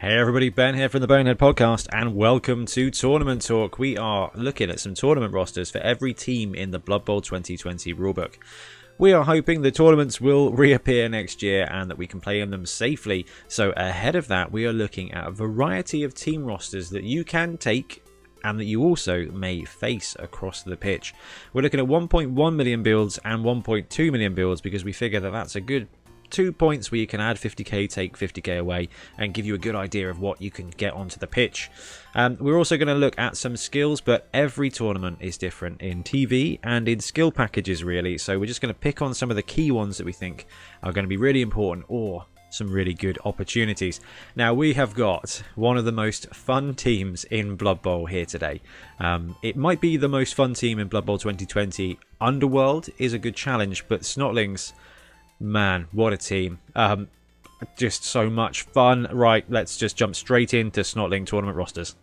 Hey everybody, Ben here from the Bonehead podcast, and welcome to Tournament Talk. We are looking at some tournament rosters for every team in the Blood Bowl 2020 rulebook. We are hoping the tournaments will reappear next year and that we can play in them safely. So ahead of that, we are looking at a variety of team rosters that you can take and that you also may face across the pitch. We're looking at 1.1 million builds and 1.2 million builds because we figure that that's a good 2 points where you can add 50k, take 50k away, and give you a good idea of what you can get onto the pitch. We're also going to look at some skills, but every tournament is different in TV and in skill packages, really. So we're just going to pick on some of the key ones that we think are going to be really important or some really good opportunities. Now, we have got one of the most fun teams in Blood Bowl here today. It might be the most fun team in Blood Bowl 2020. Underworld is a good challenge, but Snotlings, man, what a team. Just so much fun. Right, let's just jump straight into Snotling tournament rosters.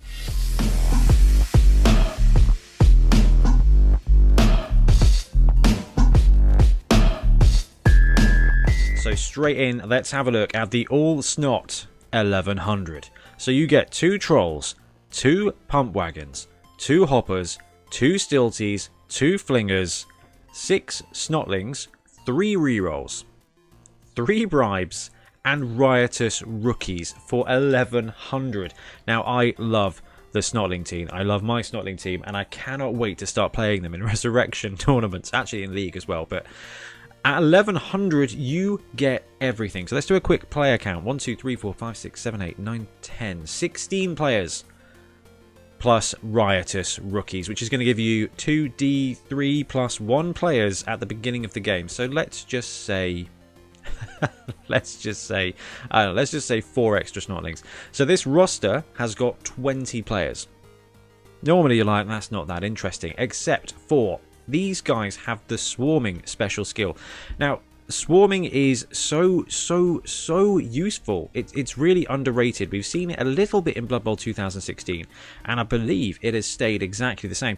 So straight in, let's have a look at the All Snot 1100. So you get 2 trolls, 2 pump wagons, 2 hoppers, 2 stilties, 2 flingers, 6 snotlings, 3 rerolls, 3 bribes, and riotous rookies for 1100. Now, I love the Snotling team. I love my Snotling team, and I cannot wait to start playing them in Resurrection tournaments, actually in League as well. But at 1100, you get everything. So let's do a quick player count. 1, 2, 3, 4, 5, 6, 7, 8, 9, 10. 16 players plus riotous rookies, which is going to give you 2d3 plus 1 players at the beginning of the game. So let's just say let's just say 4 extra Snotlings. So this roster has got 20 players. Normally you're like, that's not that interesting, except for these guys have the swarming special skill. Now, swarming is so useful. It's really underrated. We've seen it a little bit in Blood Bowl 2016, and I believe it has stayed exactly the same.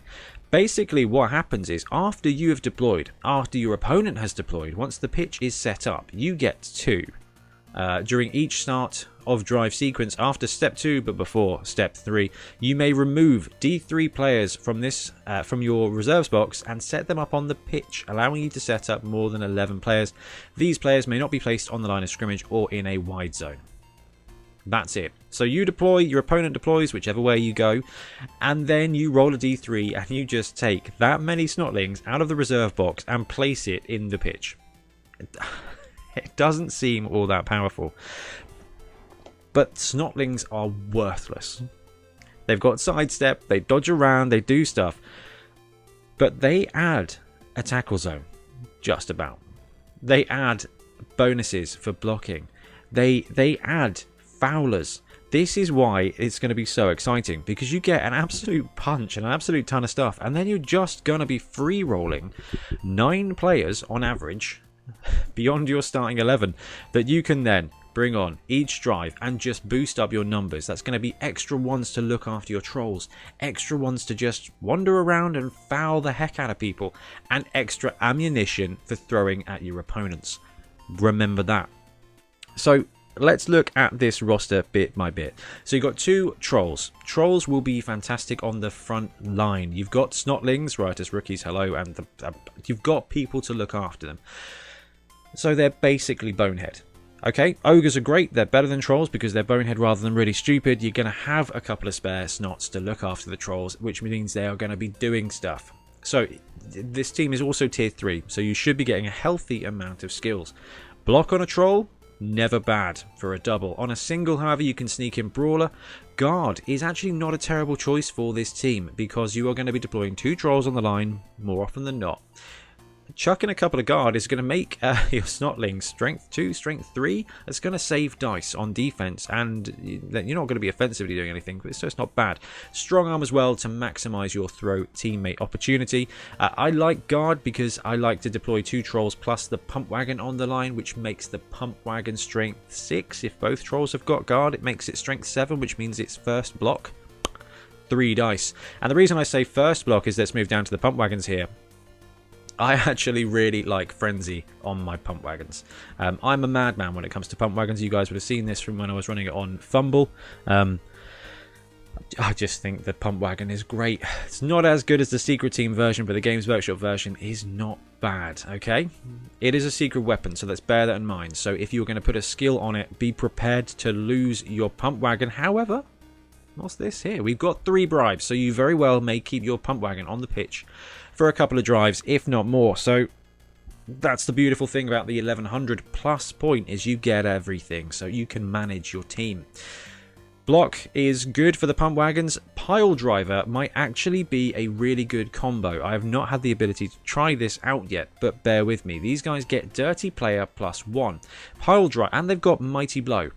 Basically, what happens is after you have deployed, after your opponent has deployed, once the pitch is set up, you get 2 during each start of drive sequence after step 2 but before step 3. You may remove D3 players from this from your reserves box and set them up on the pitch, allowing you to set up more than 11 players. These players may not be placed on the line of scrimmage or in a wide zone. That's it. So you deploy, your opponent deploys whichever way you go, and then you roll a D3 and you just take that many Snotlings out of the reserve box and place it in the pitch. It doesn't seem all that powerful, but Snotlings are worthless. They've got sidestep, they dodge around, they do stuff, but they add a tackle zone, just about. They add bonuses for blocking. They add foulers. This is why it's going to be so exciting, because you get an absolute punch and an absolute ton of stuff, and then you're just going to be free rolling 9 players on average beyond your starting 11 that you can then bring on each drive and just boost up your numbers. That's going to be extra ones to look after your trolls, extra ones to just wander around and foul the heck out of people, and extra ammunition for throwing at your opponents. Remember that. So let's look at this roster bit by bit. So you've got 2 trolls. Trolls will be fantastic on the front line. You've got Snotlings, riotous rookies, hello, and you've got people to look after them. So they're basically Bonehead. Okay, ogres are great. They're better than trolls because they're Bonehead rather than really stupid. You're going to have a couple of spare snots to look after the trolls, which means they are going to be doing stuff. So this team is also tier 3, so you should be getting a healthy amount of skills. Block on a troll, never bad for a double. On a single, however, you can sneak in brawler. Guard is actually not a terrible choice for this team because you are going to be deploying 2 trolls on the line more often than not. Chucking a couple of guard is going to make your Snotlings strength 2, strength 3. It's going to save dice on defense, and you're not going to be offensively doing anything, so it's not bad. Strong arm as well to maximize your throw teammate opportunity. I like guard because I like to deploy 2 trolls plus the pump wagon on the line, which makes the pump wagon strength 6. If both trolls have got guard, it makes it strength 7, which means it's first block 3 dice. And the reason I say first block is let's move down to the pump wagons here. I actually really like Frenzy on my pump wagons. I'm a madman when it comes to pump wagons. You guys would have seen this from when I was running it on Fumble. I just think the pump wagon is great. It's not as good as the Secret Team version, but the Games Workshop version is not bad, okay? It is a secret weapon, so let's bear that in mind. So if you're going to put a skill on it, be prepared to lose your pump wagon. However, what's this here? We've got 3 bribes, so you very well may keep your pump wagon on the pitch for a couple of drives, if not more. So that's the beautiful thing about the 1100 plus point, is you get everything, so you can manage your team. Block is good for the pump wagons. Pile driver might actually be a really good combo. I have not had the ability to try this out yet, but bear with me. These guys get dirty player +1. Pile driver, and they've got mighty blow.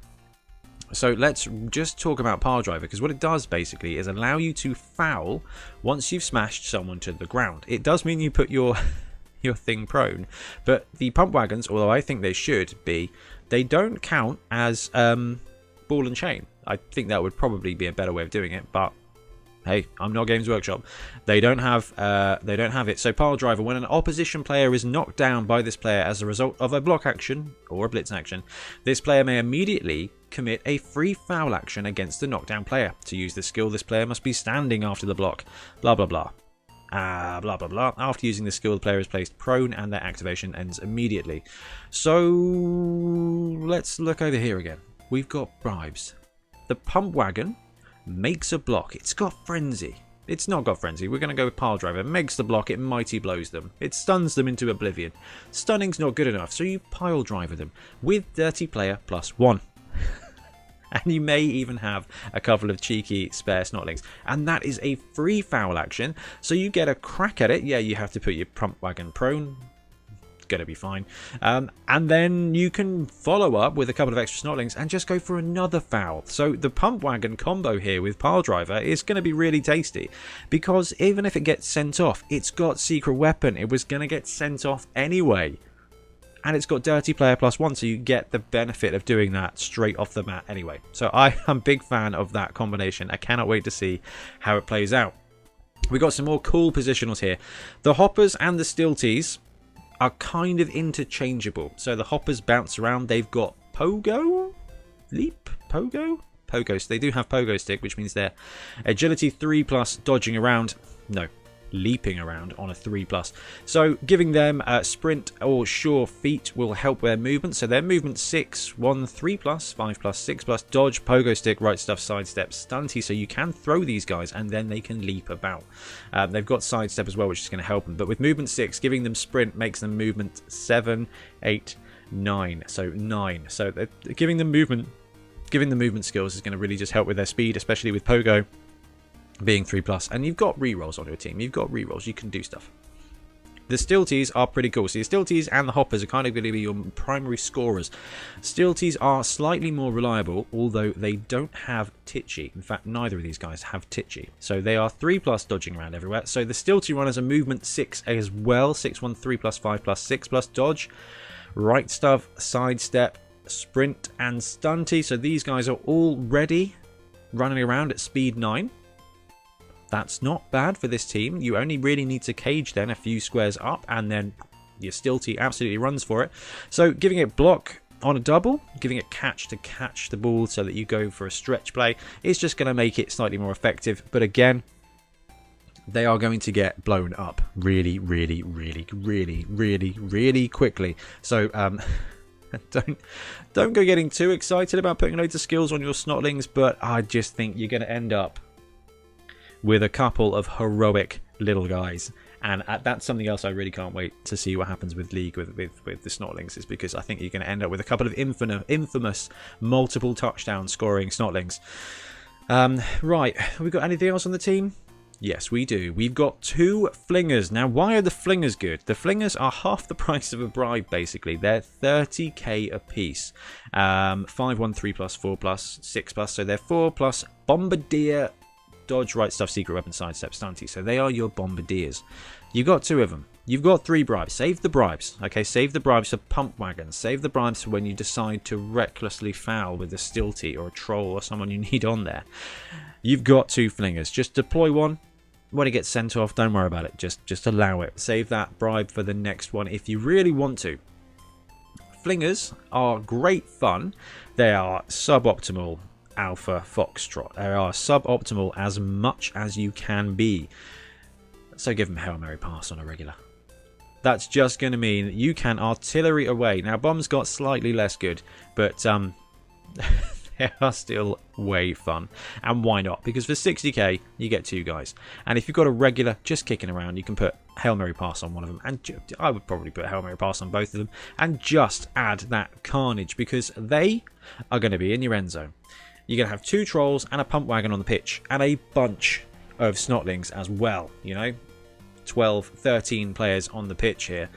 So let's just talk about pile driver, because what it does basically is allow you to foul once you've smashed someone to the ground. It does mean you put your thing prone, but the pump wagons, although I think they should be, they don't count as ball and chain. I think that would probably be a better way of doing it, but hey, I'm not Games Workshop. They don't have it. So pile driver, when an opposition player is knocked down by this player as a result of a block action or a blitz action, this player may immediately commit a free foul action against the knockdown player. To use this skill, this player must be standing after the block. Blah blah blah. Blah blah blah. After using this skill, the player is placed prone and their activation ends immediately. So let's look over here again. We've got bribes. The pump wagon makes a block. It's got frenzy. It's not got frenzy. We're going to go with pile driver. It makes the block. It mighty blows them. It stuns them into oblivion. Stunning's not good enough, so you pile driver them with dirty player +1. And you may even have a couple of cheeky spare Snotlings. And that is a free foul action, so you get a crack at it. Yeah, you have to put your pump wagon prone. Going to be fine, and then you can follow up with a couple of extra Snotlings and just go for another foul. So the pump wagon combo here with pile driver is going to be really tasty, because even if it gets sent off, it's got secret weapon. It was going to get sent off anyway, and it's got dirty player +1, so you get the benefit of doing that straight off the mat anyway. So I am a big fan of that combination. I cannot wait to see how it plays out. We got some more cool positionals here. The hoppers and the stilties are kind of interchangeable. So the hoppers bounce around. They've got pogo, leap, pogo, so they do have pogo stick, which means they're agility 3+, dodging around, no, leaping around on a 3+. So giving them sprint or sure feet will help their movement. So their movement 6, 1, 3+, 5+, 6+, dodge, pogo stick, right stuff, sidestep, stunty. So you can throw these guys and then they can leap about. They've got sidestep as well, which is going to help them. But with movement 6, giving them sprint makes them movement 7, 8, 9. So 9. So giving them movement skills is going to really just help with their speed, especially with pogo being 3+, and you've got rerolls on your team. You've got rerolls. You can do stuff. The stilties are pretty cool. So the stilties and the hoppers are kind of going to be your primary scorers. Stilties are slightly more reliable, although they don't have titchy. In fact, neither of these guys have titchy. So they are 3+ dodging around everywhere. So the stilty runners are movement 6 as well. 6, 1, 3+, 5+, 6+ dodge, right stuff, sidestep, sprint, and stunty. So these guys are already running around at speed 9. That's not bad for this team. You only really need to cage then a few squares up, and then your stilty absolutely runs for it. So giving it block on a double, giving it catch to catch the ball so that you go for a stretch play is just going to make it slightly more effective. But again, they are going to get blown up really, really, really, really, really, really quickly. So don't go getting too excited about putting loads of skills on your Snotlings, but I just think you're going to end up with a couple of heroic little guys, and that's something else I really can't wait to see what happens with League with the Snotlings, is because I think you're going to end up with a couple of infamous multiple touchdown scoring Snotlings. Right, have we got anything else on the team? Yes, we do. We've got 2 Flingers. Now, why are the Flingers good? The Flingers are half the price of a bribe, basically. They're 30k a piece. 5, 1, 3+, 4+, 6+. So they're 4+, bombardier, dodge, right stuff, secret weapon, sidestep, stunty. So they are your bombardiers. You've got 2 of them. You've got 3 bribes. Save the bribes. Okay, save the bribes for pump wagons. Save the bribes for when you decide to recklessly foul with a stilty or a troll or someone you need on there. You've got 2 Flingers. Just deploy one, when it gets sent off, don't worry about it. Just allow it. Save that bribe for the next one if you really want to. Flingers are great fun. They are suboptimal alpha foxtrot. They are suboptimal as much as you can be. So give them Hail Mary pass on a regular. That's just going to mean that you can artillery away. Now, bombs got slightly less good, but they are still way fun. And why not? Because for 60k, you get 2 guys. And if you've got a regular just kicking around, you can put Hail Mary pass on one of them. And I would probably put Hail Mary pass on both of them. And just add that carnage, because they are going to be in your end zone. You're going to have 2 trolls and a pump wagon on the pitch. And a bunch of Snotlings as well, you know. 12, 13 players on the pitch here.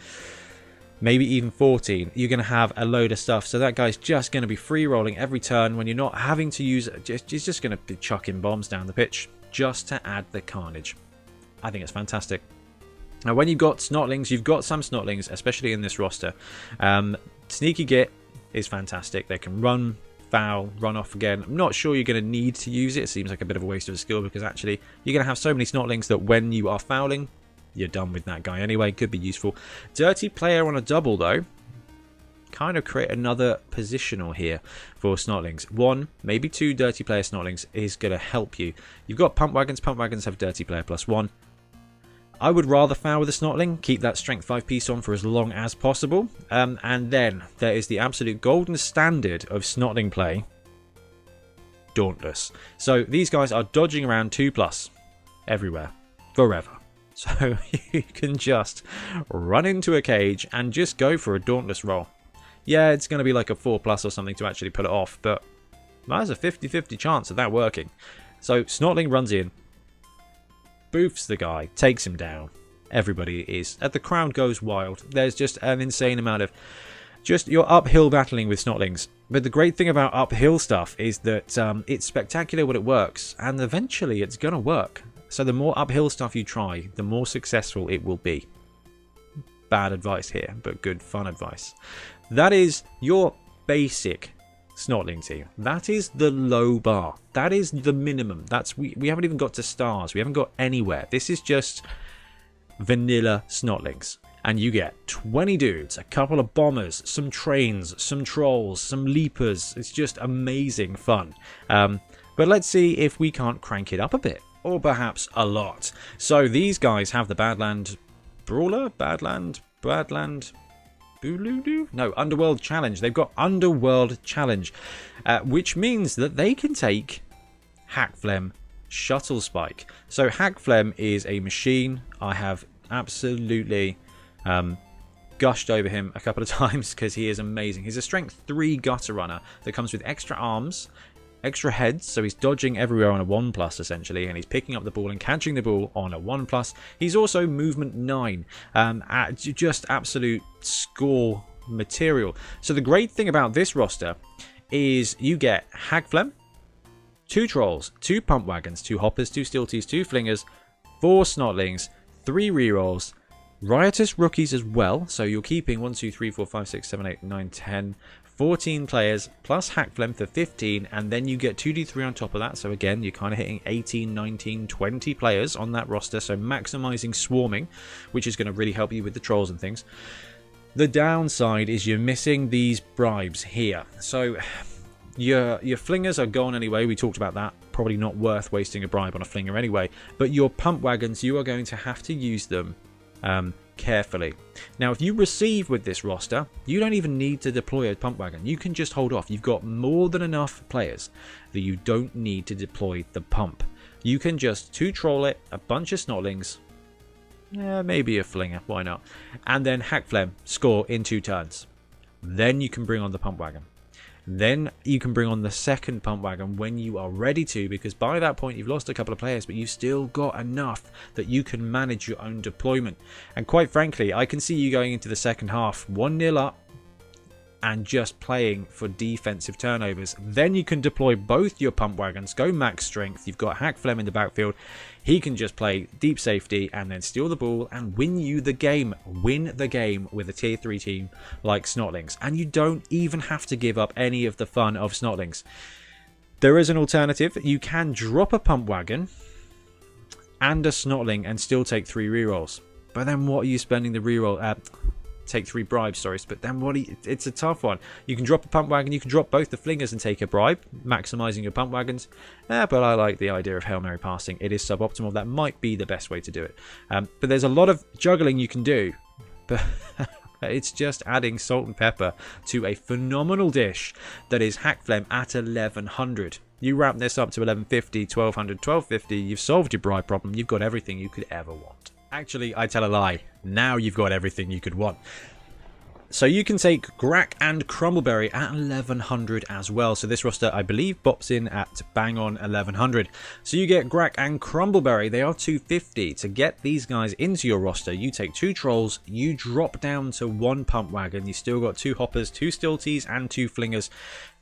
Maybe even 14. You're going to have a load of stuff. So that guy's just going to be free rolling every turn when you're not having to use it. He's just going to be chucking bombs down the pitch just to add the carnage. I think it's fantastic. Now, when you've got Snotlings, you've got some Snotlings, especially in this roster. Sneaky Git is fantastic. They can run, foul, run off again. I'm not sure you're going to need to use it. It seems like a bit of a waste of a skill, because actually you're going to have so many Snotlings that when you are fouling, you're done with that guy anyway. Could be useful. Dirty player on a double, though. Kind of create another positional here for Snotlings. 1, maybe 2 dirty player Snotlings is going to help you. You've got pump wagons. Pump wagons have dirty player +1. I would rather foul with a Snotling. Keep that strength 5 piece on for as long as possible. And then there is the absolute golden standard of Snotling play. Dauntless. So these guys are dodging around 2+ everywhere. Forever. So you can just run into a cage and just go for a Dauntless roll. Yeah, it's going to be like a 4+ or something to actually pull it off, but there's a 50-50 chance of that working. So Snotling runs in, boofs the guy, takes him down. Everybody is... the crowd goes wild. There's just an insane amount of... just you're uphill battling with Snotlings. But the great thing about uphill stuff is that it's spectacular when it works, and eventually it's going to work. So the more uphill stuff you try, the more successful it will be. Bad advice here, but good fun advice. That is your basic Snotling team. That is the low bar. That is the minimum. We haven't even got to stars. We haven't got anywhere. This is just vanilla Snotlings. And you get 20 dudes, a couple of bombers, some trains, some trolls, some leapers. It's just amazing fun. But let's see if we can't crank it up a bit. Or perhaps a lot. So these guys have the Badland Brawler? Badland? Booloo? No, Underworld Challenge. They've got Underworld Challenge. Which means that they can take Hackflem Shuttle Spike. So Hackflem is a machine. I have absolutely gushed over him a couple of times because he is amazing. He's a strength 3 gutter runner that comes with extra arms, extra heads, so he's dodging everywhere on a 1+ essentially, and he's picking up the ball and catching the ball on a 1+. He's also movement 9, just absolute score material. So the great thing about this roster is you get Hackflem, 2 trolls, 2 pump wagons, 2 hoppers, 2 stilties, 2 flingers, 4 Snotlings, 3 rerolls, riotous rookies as well. So you're keeping 1, 2, 3, 4, 5, 6, 7, 8, 9, 10, 14 players plus Hackflem for 15, and then you get 2d3 on top of that. So again, you're kind of hitting 18, 19, 20 players on that roster. So maximizing swarming, which is going to really help you with the trolls and things. The downside is you're missing these bribes here. So your flingers are gone anyway. We talked about that. Probably not worth wasting a bribe on a flinger anyway. But your pump wagons, you are going to have to use them carefully. Now, if you receive with this roster, you don't even need to deploy a pump wagon. You can just hold off. You've got more than enough players that you don't need to deploy the pump. You can just 2-troll it, a bunch of Snotlings, maybe a flinger, why not? And then Hackflem, score in 2 turns. Then you can bring on the pump wagon. Then you can bring on the second pump wagon when you are ready to, because by that point you've lost a couple of players, but you've still got enough that you can manage your own deployment. And quite frankly, I can see you going into the second half 1-0 up and just playing for defensive turnovers. Then you can deploy both your pump wagons, go max strength. You've got Hackflem in the backfield. He can just play deep safety and then steal the ball and win you the game. Win the game with a tier 3 team like Snotlings. And you don't even have to give up any of the fun of Snotlings. There is an alternative. You can drop a pump wagon, and a Snotling and still take 3 rerolls. But then what are you spending the reroll? Take 3 bribes, sorry. But then it's a tough one. You can drop a pump wagon, you can drop both the Flingers and take a bribe, maximising your pump wagons. But I like the idea of Hail Mary passing. It is suboptimal. That might be the best way to do it. But there's a lot of juggling you can do. But it's just adding salt and pepper to a phenomenal dish that is Hackflem at 1100. You ramp this up to 1150, 1200, 1250. You've solved your bribe problem. You've got everything you could ever want. Actually, I tell a lie. Now you've got everything you could want. So you can take Grack and Crumbleberry at 1100 as well. So this roster, I believe, bops in at bang on 1100. So you get Grack and Crumbleberry. They are 250. To get these guys into your roster, you take 2 trolls. You drop down to 1 pump wagon. You still got 2 hoppers, 2 stilties, and 2 flingers.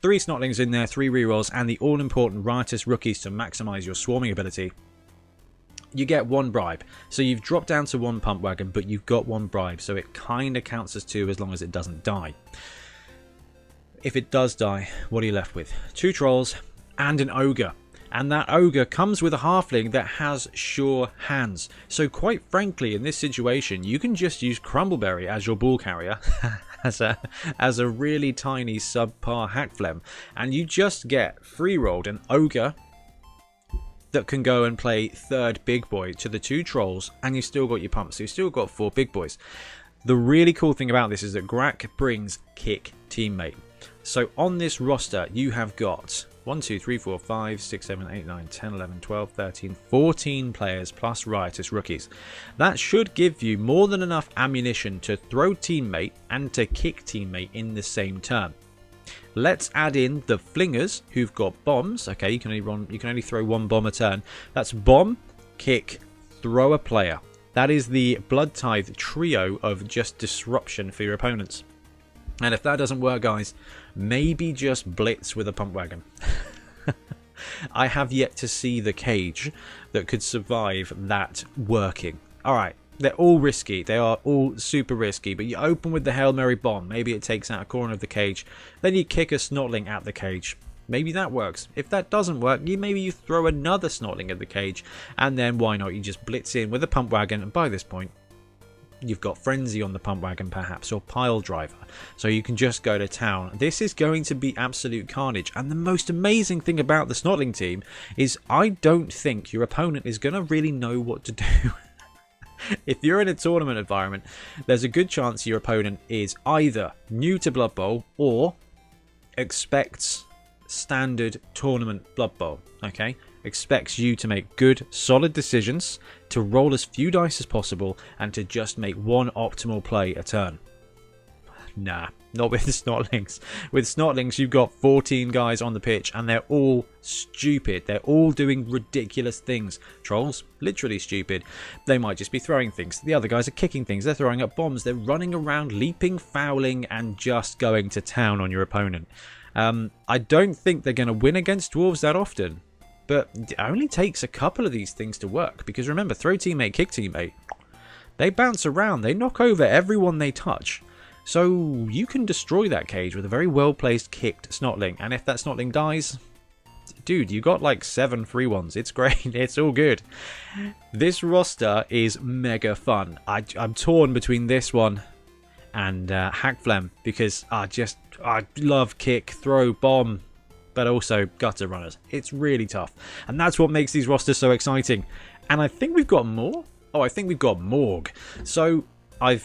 3 snotlings in there, 3 rerolls, and the all-important riotous rookies to maximize your swarming ability. You get 1 bribe. So you've dropped down to 1 pump wagon, but you've got 1 bribe. So it kind of counts as 2 as long as it doesn't die. If it does die, what are you left with? 2 trolls and an ogre. And that ogre comes with a halfling that has sure hands. So quite frankly, in this situation, you can just use Crumbleberry as your ball carrier. as a really tiny subpar Hackflem. And you just get free-rolled an ogre that can go and play 3rd big boy to the 2 trolls, and you still got your pumps, so you still got 4 big boys. The really cool thing about this is that Grack brings kick teammate. So on this roster, you have got 1, 2, 3, 4, 5, 6, 7, 8, 9, 10, 11, 12, 13, 14 players plus riotous rookies. That should give you more than enough ammunition to throw teammate and to kick teammate in the same turn. Let's add in the Flingers, who've got bombs. Okay, you can only throw 1 bomb a turn. That's bomb, kick, throw a player. That is the Blood Tithe trio of just disruption for your opponents. And if that doesn't work, guys, maybe just blitz with a pump wagon. I have yet to see the cage that could survive that working. Alright. They're all risky. They are all super risky. But you open with the Hail Mary bomb. Maybe it takes out a corner of the cage. Then you kick a Snotling at the cage. Maybe that works. If that doesn't work, maybe you throw another Snotling at the cage. And then why not? You just blitz in with a pump wagon. And by this point, you've got Frenzy on the pump wagon perhaps. Or Pile Driver. So you can just go to town. This is going to be absolute carnage. And the most amazing thing about the Snotling team is I don't think your opponent is going to really know what to do. If you're in a tournament environment, there's a good chance your opponent is either new to Blood Bowl or expects standard tournament Blood Bowl, okay? Expects you to make good, solid decisions, to roll as few dice as possible, and to just make 1 optimal play a turn. Nah, not with the Snotlings. With Snotlings, you've got 14 guys on the pitch, and they're all stupid. They're all doing ridiculous things. Trolls, literally stupid. They might just be throwing things. The other guys are kicking things. They're throwing up bombs. They're running around, leaping, fouling, and just going to town on your opponent. I don't think they're going to win against dwarves that often. But it only takes a couple of these things to work. Because remember, throw teammate, kick teammate. They bounce around. They knock over everyone they touch. So you can destroy that cage with a very well-placed kicked Snotling. And if that Snotling dies, dude, you got like 7 free ones. It's great. It's all good. This roster is mega fun. I'm torn between this one and Hackflem because I love kick, throw, bomb, but also gutter runners. It's really tough. And that's what makes these rosters so exciting. And I think we've got more. Oh, I think we've got Morg. So I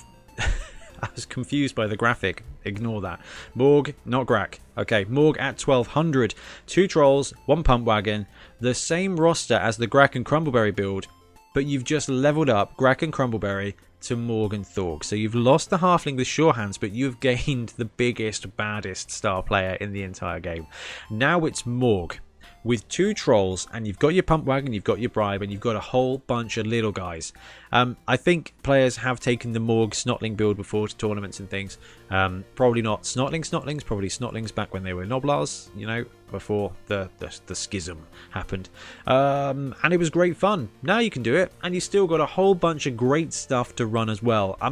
was confused by the graphic. Ignore that. Morg, not Grack. Okay, Morg at 1200. 2 trolls, 1 pump wagon. The same roster as the Grack and Crumbleberry build, but you've just leveled up Grack and Crumbleberry to Morg and Thorg. So you've lost the halfling with sure hands, but you've gained the biggest, baddest star player in the entire game. Now it's Morg with 2 trolls, and you've got your pump wagon, you've got your bribe, and you've got a whole bunch of little guys. I think players have taken the Morg Snotling build before to tournaments and things. Probably not Snotlings, probably Snotlings back when they were Noblars, you know, before the schism happened. And it was great fun. Now you can do it, and you still got a whole bunch of great stuff to run as well. I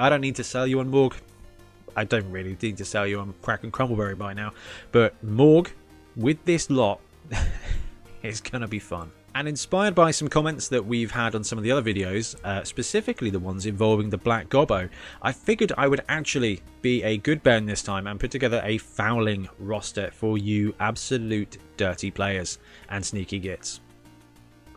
don't need to sell you on Morg. I don't really need to sell you on Grack and Crumbleberry by now. But Morg, with this lot, It's going to be fun. And inspired by some comments that we've had on some of the other videos, specifically the ones involving the Black Gobbo, I figured I would actually be a good Ben this time and put together a fouling roster for you absolute dirty players and sneaky gits.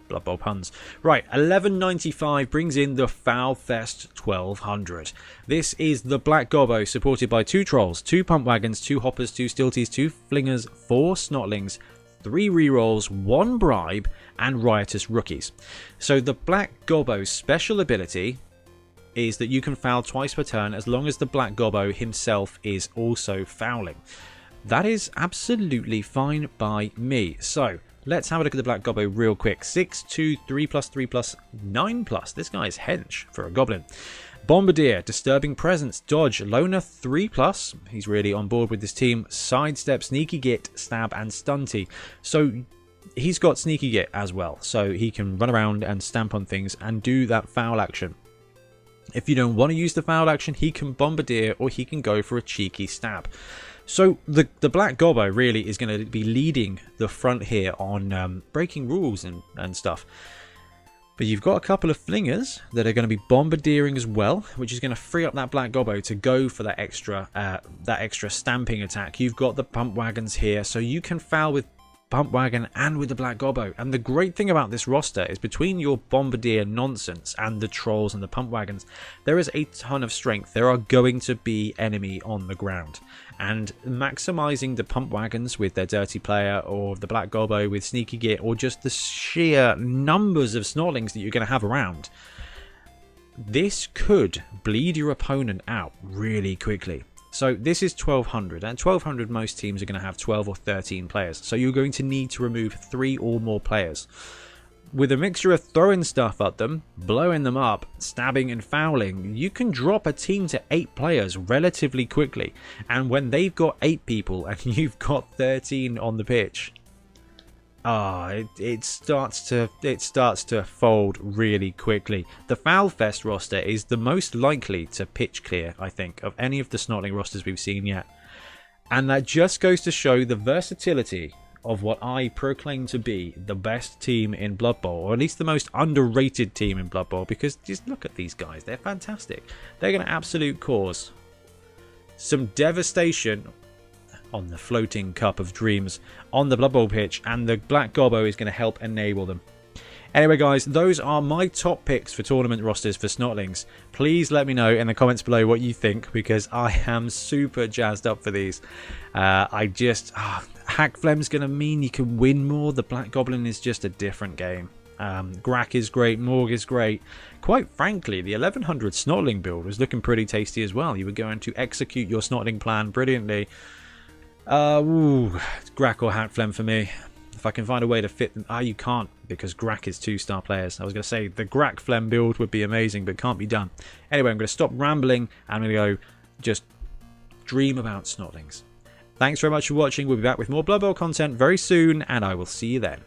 Blood Bowl puns. Right, 1195 brings in the Foul Fest 1200. This is the Black Gobbo supported by 2 Trolls, 2 Pump Wagons, 2 Hoppers, 2 Stilties, 2 Flingers, 4 Snotlings, 3 rerolls, 1 bribe, and riotous rookies. So the Black Gobbo's special ability is that you can foul twice per turn as long as the Black Gobbo himself is also fouling. That is absolutely fine by me. So let's have a look at the Black Gobbo real quick. 6/2, 3+, 3+, 9+. This guy is hench for a goblin. Bombardier, Disturbing Presence, Dodge, Loner 3+. He's really on board with this team. Sidestep, Sneaky Git, Stab, and Stunty. So he's got Sneaky Git as well. So he can run around and stamp on things and do that foul action. If you don't want to use the foul action, he can Bombardier or he can go for a cheeky stab. So the Black Gobbo really is going to be leading the front here on breaking rules and stuff. But you've got a couple of Flingers that are going to be bombardiering as well, which is going to free up that Black Gobbo to go for that extra stamping attack. You've got the Pump Wagons here, so you can foul with Pump Wagon and with the Black Gobbo. And the great thing about this roster is between your Bombardier nonsense and the Trolls and the Pump Wagons, there is a ton of strength. There are going to be enemy on the ground. And maximizing the Pump Wagons with their Dirty Player or the Black Gobbo with Sneaky Git or just the sheer numbers of Snotlings that you're going to have around, this could bleed your opponent out really quickly. So this is 1200, and 1200 most teams are going to have 12 or 13 players. So you're going to need to remove 3 or more players. With a mixture of throwing stuff at them, blowing them up, stabbing and fouling, you can drop a team to 8 players relatively quickly. And when they've got 8 people and you've got 13 on the pitch, it starts to fold really quickly. The Foul Fest roster is the most likely to pitch clear, I think, of any of the Snotling rosters we've seen yet. And that just goes to show the versatility of what I proclaim to be the best team in Blood Bowl, or at least the most underrated team in Blood Bowl, because just look at these guys. They're fantastic. They're going to absolute cause some devastation on the floating cup of dreams on the Blood Bowl pitch, and the Black Gobbo is going to help enable them. Anyway guys, those are my top picks for tournament rosters for Snotlings. Please let me know in the comments below what you think, because I am super jazzed up for these. Hackflem's going to mean you can win more. The Black Goblin is just a different game. Grack is great, Morg is great. Quite frankly, the 1100 Snotling build was looking pretty tasty as well. You were going to execute your Snotling plan brilliantly. Grack or Hackflem for me. If I can find a way to fit them. You can't, because Grack is 2-star players. I was going to say the Grack-Flem build would be amazing, but can't be done. Anyway, I'm going to stop rambling and I'm going to go just dream about Snotlings. Thanks very much for watching. We'll be back with more Blood Bowl content very soon, and I will see you then.